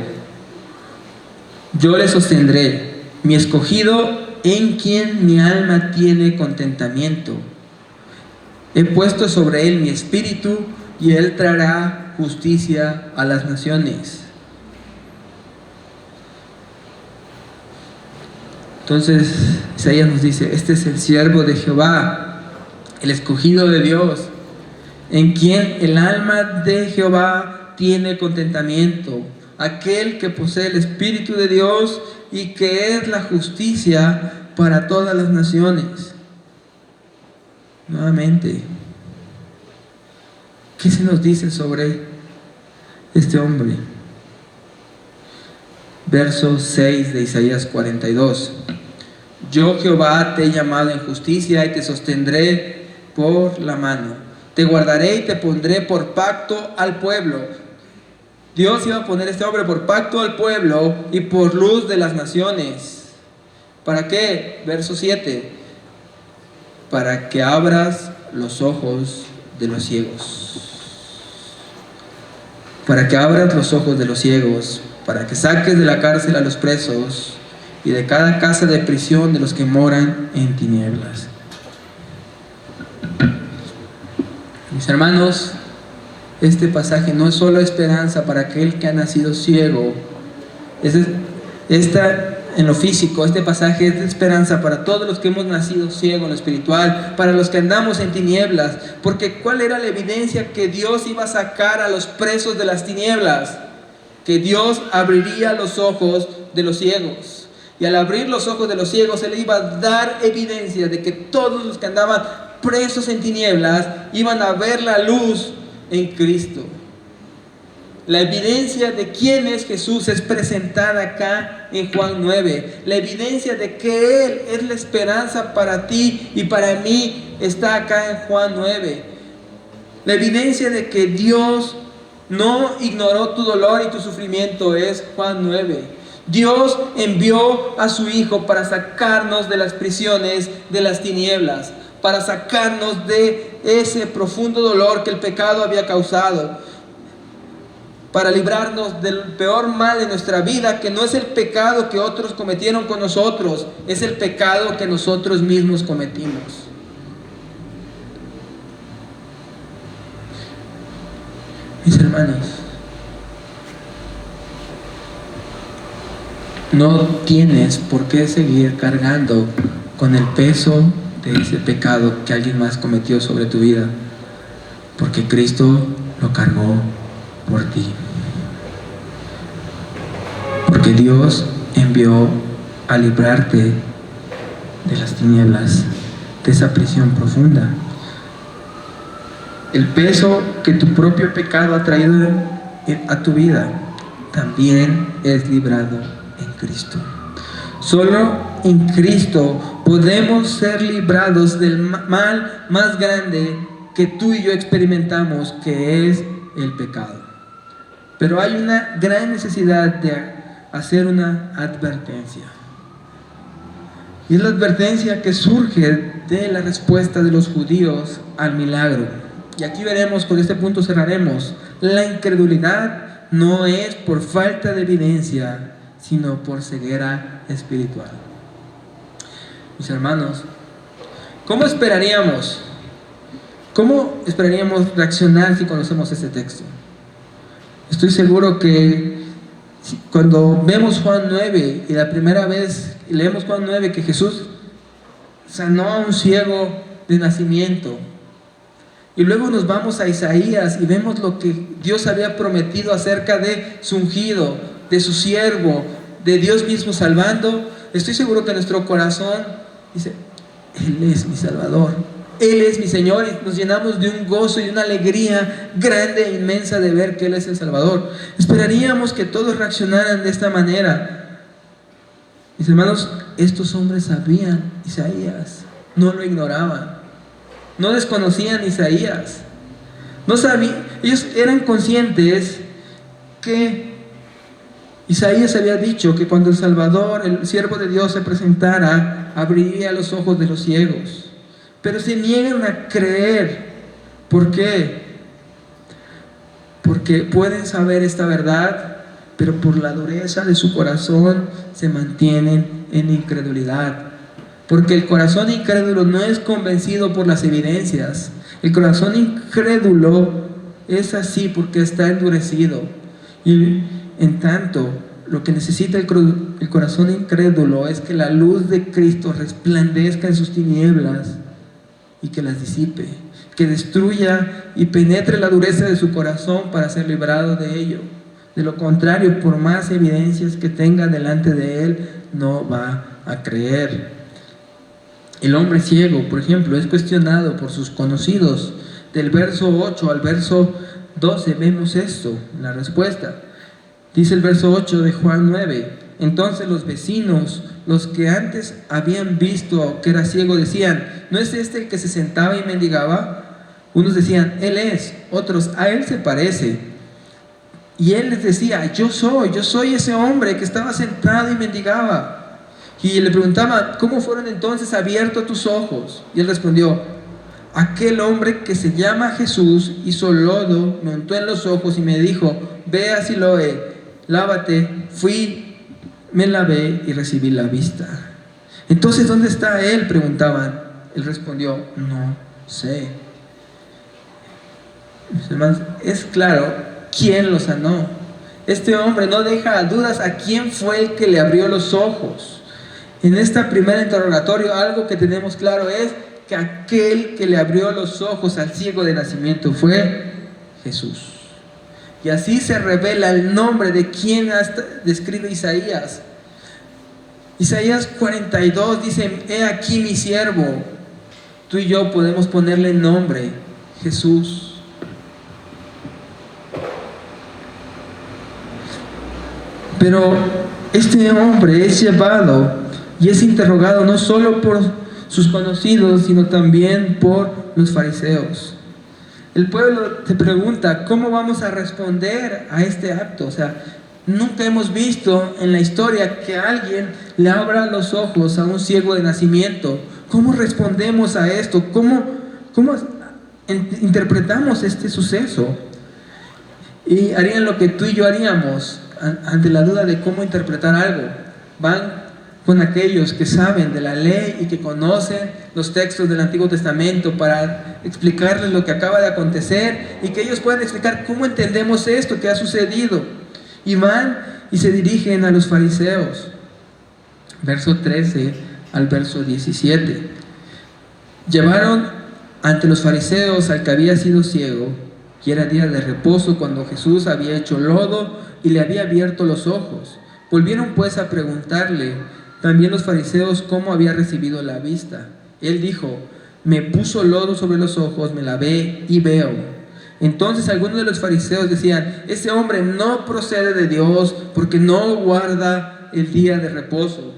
S1: yo le sostendré, mi escogido, en quien mi alma tiene contentamiento. He puesto sobre él mi espíritu, y él traerá justicia a las naciones. Entonces Isaías nos dice: este es el siervo de Jehová, el escogido de Dios, en quien el alma de Jehová tiene contentamiento, aquel que posee el espíritu de Dios y que es la justicia para todas las naciones. Nuevamente, ¿qué se nos dice sobre este hombre? Verso 6 de Isaías 42. Yo, Jehová, te he llamado en justicia y te sostendré por la mano. Te guardaré y te pondré por pacto al pueblo. Dios iba a poner a este hombre por pacto al pueblo y por luz de las naciones. ¿Para qué? Verso 7. Para que abras los ojos de los ciegos. Para que abras los ojos de los ciegos, para que saques de la cárcel a los presos y de cada casa de prisión de los que moran en tinieblas. Mis hermanos, este pasaje no es solo esperanza para aquel que ha nacido ciego. En lo físico, este pasaje es de esperanza para todos los que hemos nacido ciegos en lo espiritual, para los que andamos en tinieblas. Porque ¿cuál era la evidencia que Dios iba a sacar a los presos de las tinieblas? Que Dios abriría los ojos de los ciegos. Y al abrir los ojos de los ciegos, Él iba a dar evidencia de que todos los que andaban presos en tinieblas iban a ver la luz en Cristo. La evidencia de quién es Jesús es presentada acá en Juan 9. La evidencia de que Él es la esperanza para ti y para mí está acá en Juan 9. La evidencia de que Dios no ignoró tu dolor y tu sufrimiento es Juan 9. Dios envió a su Hijo para sacarnos de las prisiones de las tinieblas, para sacarnos de ese profundo dolor que el pecado había causado, para librarnos del peor mal de nuestra vida, que no es el pecado que otros cometieron con nosotros, es el pecado que nosotros mismos cometimos. Mis hermanos, no tienes por qué seguir cargando con el peso de ese pecado que alguien más cometió sobre tu vida, porque Cristo lo cargó por ti. Porque Dios envió a librarte de las tinieblas, de esa prisión profunda. El peso que tu propio pecado ha traído a tu vida también es librado en Cristo. Solo en Cristo podemos ser librados del mal más grande que tú y yo experimentamos, que es el pecado. Pero hay una gran necesidad de hacer una advertencia. Y es la advertencia que surge de la respuesta de los judíos al milagro. Y aquí veremos, con este punto cerraremos. La incredulidad no es por falta de evidencia, sino por ceguera espiritual. Mis hermanos, ¿cómo esperaríamos reaccionar si conocemos este texto? Estoy seguro que cuando vemos Juan 9 y la primera vez leemos Juan 9 que Jesús sanó a un ciego de nacimiento, y luego nos vamos a Isaías y vemos lo que Dios había prometido acerca de su ungido, de su siervo, de Dios mismo salvando, estoy seguro que nuestro corazón dice: Él es mi Salvador, Él es mi Señor, y nos llenamos de un gozo y una alegría grande e inmensa de ver que Él es el Salvador. Esperaríamos que todos reaccionaran de esta manera. Mis hermanos, estos hombres sabían Isaías, no lo ignoraban, no desconocían Isaías, no sabían, ellos eran conscientes que Isaías había dicho que cuando el Salvador, el siervo de Dios, se presentara, abriría los ojos de los ciegos. pero se niegan a creer. ¿Por qué? Porque pueden saber esta verdad, pero por la dureza de su corazón se mantienen en incredulidad. Porque el corazón incrédulo no es convencido por las evidencias. El corazón incrédulo es así porque está endurecido. Y en tanto, lo que necesita el corazón incrédulo es que la luz de Cristo resplandezca en sus tinieblas y que las disipe, que destruya y penetre la dureza de su corazón para ser librado de ello. De lo contrario, por más evidencias que tenga delante de él, no va a creer. El hombre ciego, por ejemplo, es cuestionado por sus conocidos. Del verso 8 al verso 12 vemos esto, la respuesta. Dice el verso 8 de Juan 9: entonces los vecinos, los que antes habían visto que era ciego, decían: ¿no es este el que se sentaba y mendigaba? Unos decían: él es. Otros: a él se parece. Y él les decía: yo soy ese hombre que estaba sentado y mendigaba. Y le preguntaban: ¿cómo fueron entonces abiertos tus ojos? Y él respondió: aquel hombre que se llama Jesús hizo lodo, me untó en los ojos y me dijo: ve a Siloé, lávate. Fui, me lavé y recibí la vista. Entonces, ¿dónde está él?, preguntaban. Él respondió: no sé. Mis hermanos, es claro quién lo sanó. Este hombre no deja dudas a quién fue el que le abrió los ojos. En este primer interrogatorio, algo que tenemos claro es que aquel que le abrió los ojos al ciego de nacimiento fue Jesús. Y así se revela el nombre de quien describe Isaías. Isaías 42 dice: he aquí mi siervo. Tú y yo podemos ponerle nombre: Jesús. Pero este hombre es llevado y es interrogado no solo por sus conocidos, sino también por los fariseos. El pueblo te pregunta: ¿cómo vamos a responder a este acto? O sea, nunca hemos visto en la historia que alguien le abra los ojos a un ciego de nacimiento. ¿Cómo respondemos a esto? ¿Cómo interpretamos este suceso? Y harían lo que tú y yo haríamos ante la duda de cómo interpretar algo. Van con aquellos que saben de la ley y que conocen los textos del Antiguo Testamento para explicarles lo que acaba de acontecer y que ellos puedan explicar cómo entendemos esto que ha sucedido. Y van y se dirigen a los fariseos. Verso 13 al verso 17. Llevaron ante los fariseos al que había sido ciego, y era día de reposo cuando Jesús había hecho lodo y le había abierto los ojos. Volvieron pues a preguntarle también los fariseos cómo había recibido la vista. Él dijo: me puso lodo sobre los ojos, me lavé y veo. Entonces algunos de los fariseos decían: este hombre no procede de Dios porque no guarda el día de reposo.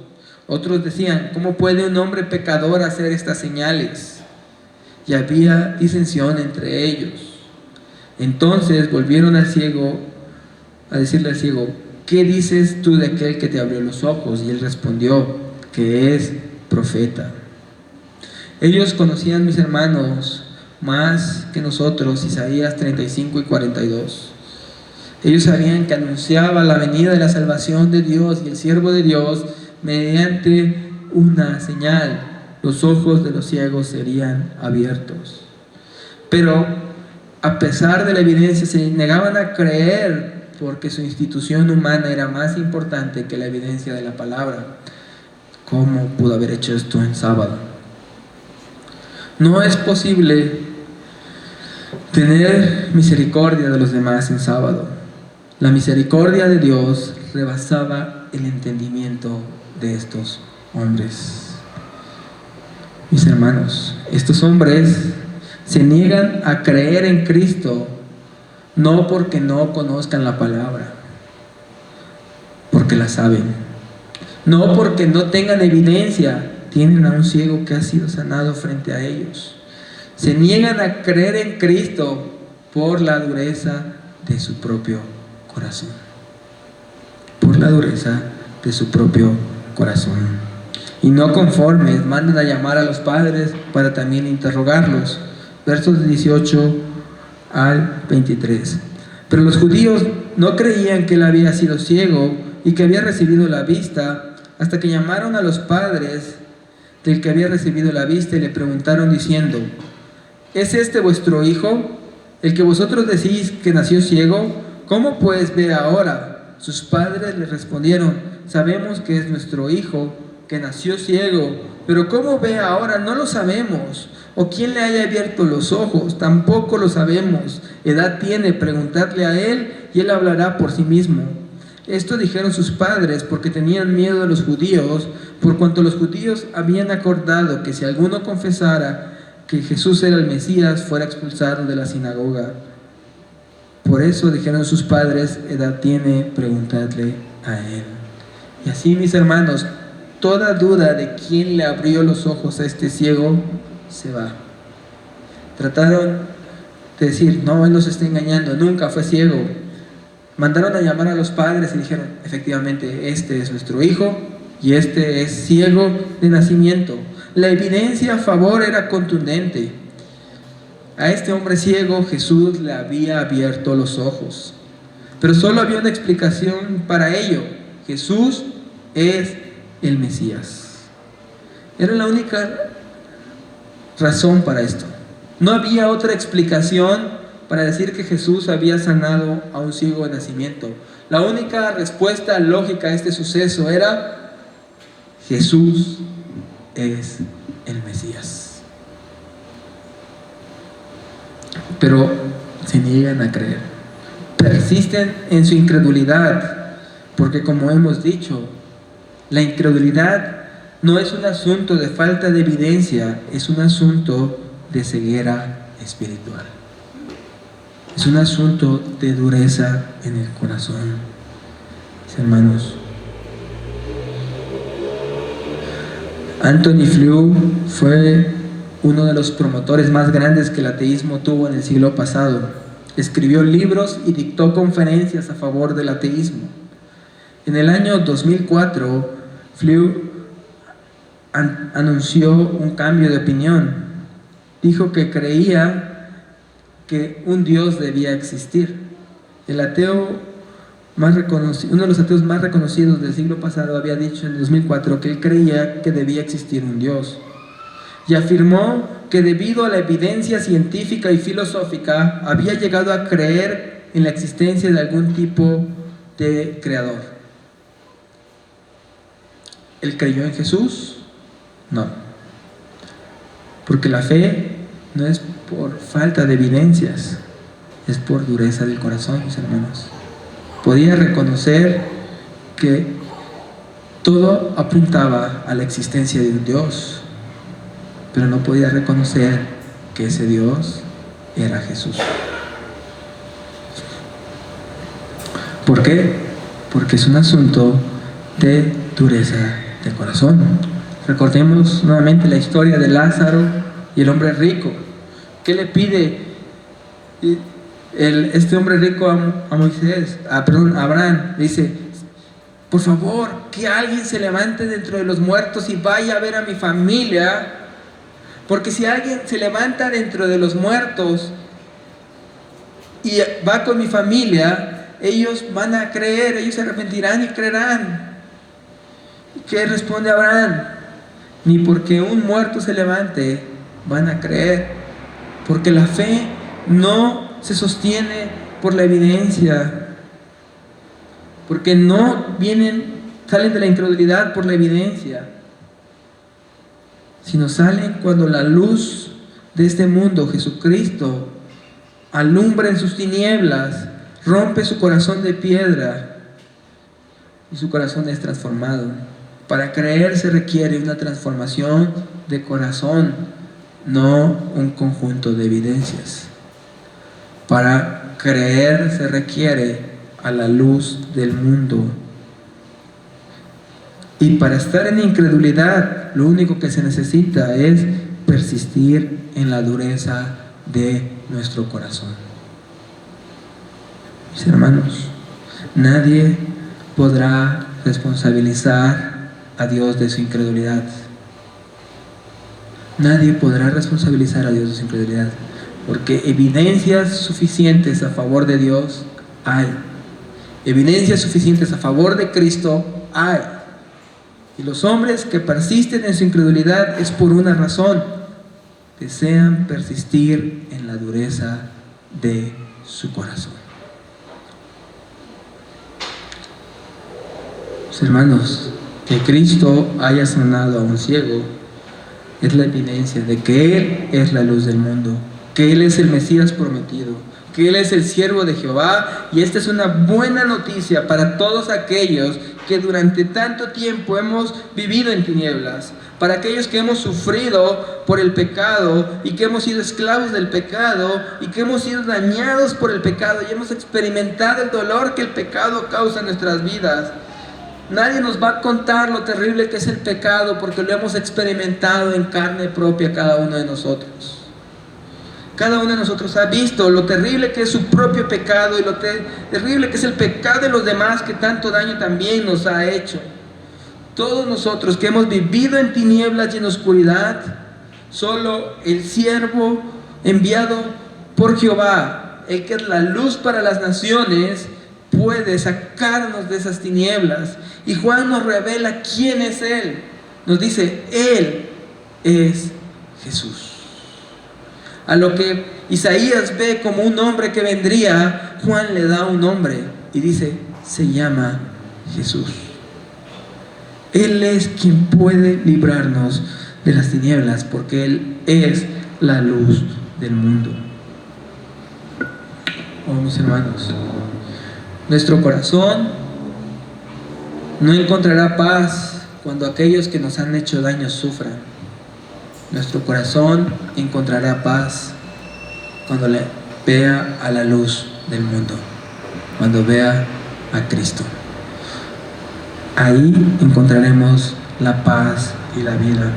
S1: Otros decían: ¿cómo puede un hombre pecador hacer estas señales? Y había disensión entre ellos. Entonces volvieron al ciego a decirle al ciego: ¿qué dices tú de aquel que te abrió los ojos? Y él respondió: que es profeta. Ellos conocían, mis hermanos, más que nosotros Isaías 35 y 42. Ellos sabían que anunciaba la venida de la salvación de Dios y el siervo de Dios mediante una señal: los ojos de los ciegos serían abiertos. Pero a pesar de la evidencia, se negaban a creer porque su institución humana era más importante que la evidencia de la palabra. ¿Cómo pudo haber hecho esto en sábado? No es posible tener misericordia de los demás en sábado. La misericordia de Dios rebasaba el entendimiento de estos hombres. Mis hermanos, estos hombres se niegan a creer en Cristo, no porque no conozcan la palabra, porque la saben. No porque no tengan evidencia, tienen a un ciego que ha sido sanado frente a ellos. Se niegan a creer en Cristo por la dureza de su propio corazón. Por la dureza de su propio corazón. Y no conformes, mandan a llamar a los padres para también interrogarlos. Versos 18 al 23. Pero los judíos no creían que él había sido ciego y que había recibido la vista, hasta que llamaron a los padres del que había recibido la vista y le preguntaron diciendo: ¿es este vuestro hijo, el que vosotros decís que nació ciego? ¿Cómo pues ve ahora? Sus padres le respondieron: sabemos que es nuestro hijo, que nació ciego, pero ¿cómo ve ahora? No lo sabemos. ¿O quién le haya abierto los ojos? Tampoco lo sabemos. Edad tiene, preguntadle a él y él hablará por sí mismo. Esto dijeron sus padres porque tenían miedo de los judíos, por cuanto los judíos habían acordado que si alguno confesara que Jesús era el Mesías, fuera expulsado de la sinagoga. Por eso dijeron sus padres: edad tiene, preguntadle a él. Y así, mis hermanos, toda duda de quién le abrió los ojos a este ciego se va. Trataron de decir: no, él nos está engañando, nunca fue ciego. Mandaron a llamar a los padres y dijeron: efectivamente, este es nuestro hijo y este es ciego de nacimiento. La evidencia a favor era contundente. A este hombre ciego Jesús le había abierto los ojos, pero solo había una explicación para ello: Jesús es el Mesías. Era la única razón para esto. No había otra explicación para decir que Jesús había sanado a un ciego de nacimiento. La única respuesta lógica a este suceso era: Jesús es el Mesías. Pero se niegan a creer, persisten en su incredulidad, porque como hemos dicho, la incredulidad no es un asunto de falta de evidencia, es un asunto de ceguera espiritual. Es un asunto de dureza en el corazón, mis hermanos. Anthony Flew fue uno de los promotores más grandes que el ateísmo tuvo en el siglo pasado. Escribió libros y dictó conferencias a favor del ateísmo. En el año 2004, Flew anunció un cambio de opinión. Dijo que creía que un Dios debía existir. El ateo más reconocido, uno de los ateos más reconocidos del siglo pasado, había dicho en 2004 que él creía que debía existir un Dios. Y afirmó que debido a la evidencia científica y filosófica había llegado a creer en la existencia de algún tipo de creador. ¿Él creyó en Jesús? No. Porque la fe no es por falta de evidencias, es por dureza del corazón, mis hermanos. Podía reconocer que todo apuntaba a la existencia de un Dios, pero no podía reconocer que ese Dios era Jesús. ¿Por qué? Porque es un asunto de dureza de corazón. Recordemos nuevamente la historia de Lázaro y el hombre rico. ¿Qué le pide este hombre rico a Moisés? A Abraham. Le dice: por favor, que alguien se levante dentro de los muertos y vaya a ver a mi familia, porque si alguien se levanta dentro de los muertos y va con mi familia, ellos van a creer, ellos se arrepentirán y creerán. ¿Qué responde Abraham? Ni porque un muerto se levante van a creer, porque la fe no se sostiene por la evidencia, porque no salen de la incredulidad por la evidencia, sino salen cuando la luz de este mundo, Jesucristo, alumbra en sus tinieblas, rompe su corazón de piedra y su corazón es transformado. Para creer se requiere una transformación de corazón, no un conjunto de evidencias. Para creer se requiere a la luz del mundo. Y para estar en incredulidad, lo único que se necesita es persistir en la dureza de nuestro corazón. Mis hermanos, nadie podrá responsabilizar a Dios de su incredulidad. Nadie podrá responsabilizar a Dios de su incredulidad, porque evidencias suficientes a favor de Dios hay. Evidencias suficientes a favor de Cristo hay. Y los hombres que persisten en su incredulidad es por una razón: desean persistir en la dureza de su corazón. Pues, hermanos, que Cristo haya sanado a un ciego es la evidencia de que Él es la luz del mundo, que Él es el Mesías prometido, que Él es el siervo de Jehová. Y esta es una buena noticia para todos aquellos que durante tanto tiempo hemos vivido en tinieblas, para aquellos que hemos sufrido por el pecado y que hemos sido esclavos del pecado y que hemos sido dañados por el pecado y hemos experimentado el dolor que el pecado causa en nuestras vidas. Nadie nos va a contar lo terrible que es el pecado, porque lo hemos experimentado en carne propia cada uno de nosotros. Cada uno de nosotros ha visto lo terrible que es su propio pecado y lo terrible que es el pecado de los demás, que tanto daño también nos ha hecho. Todos nosotros que hemos vivido en tinieblas y en oscuridad, solo el siervo enviado por Jehová, el que es la luz para las naciones, puede sacarnos de esas tinieblas. Y Juan nos revela quién es Él. Nos dice: Él es Jesús. A lo que Isaías ve como un hombre que vendría, Juan le da un nombre y dice: se llama Jesús. Él es quien puede librarnos de las tinieblas, porque Él es la luz del mundo. Oh, mis hermanos, nuestro corazón no encontrará paz cuando aquellos que nos han hecho daño sufran. Nuestro corazón encontrará paz cuando le vea a la luz del mundo, cuando vea a Cristo. Ahí encontraremos la paz y la vida.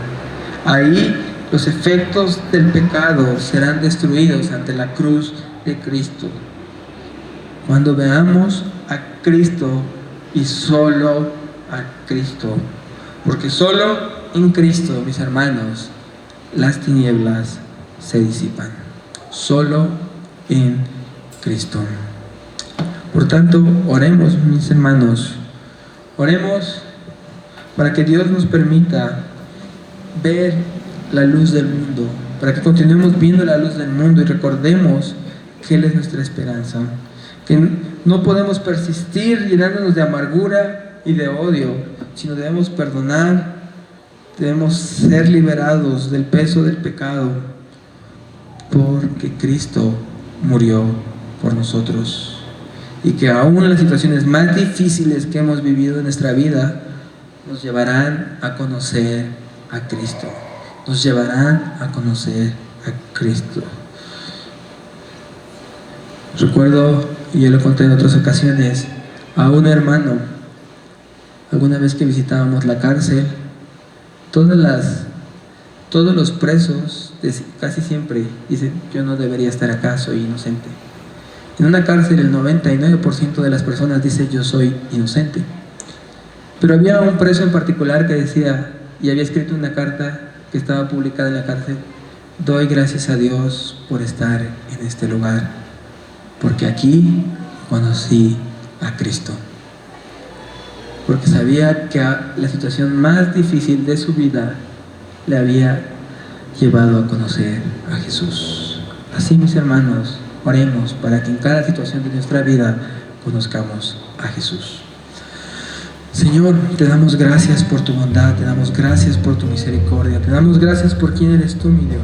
S1: Ahí los efectos del pecado serán destruidos ante la cruz de Cristo. Cuando veamos a Cristo y solo a Cristo. Porque solo en Cristo, mis hermanos, las tinieblas se disipan. Solo en Cristo. Por tanto, oremos, mis hermanos. Oremos para que Dios nos permita ver la luz del mundo, para que continuemos viendo la luz del mundo y recordemos que Él es nuestra esperanza, que no podemos persistir llenándonos de amargura y de odio, sino debemos perdonar, debemos ser liberados del peso del pecado, porque Cristo murió por nosotros. Y que aún las situaciones más difíciles que hemos vivido en nuestra vida nos llevarán a conocer a Cristo. Nos llevarán a conocer a Cristo. Recuerdo, y yo lo conté en otras ocasiones, a un hermano, alguna vez que visitábamos la cárcel, todos los presos casi siempre dicen: yo no debería estar acá, soy inocente. En una cárcel el 99% de las personas dice: yo soy inocente. Pero había un preso en particular que decía, y había escrito una carta que estaba publicada en la cárcel: doy gracias a Dios por estar en este lugar, porque aquí conocí a Cristo. Porque sabía que la situación más difícil de su vida le había llevado a conocer a Jesús. Así, mis hermanos, oremos para que en cada situación de nuestra vida conozcamos a Jesús. Señor, te damos gracias por tu bondad, te damos gracias por tu misericordia, te damos gracias por quién eres tú, mi Dios.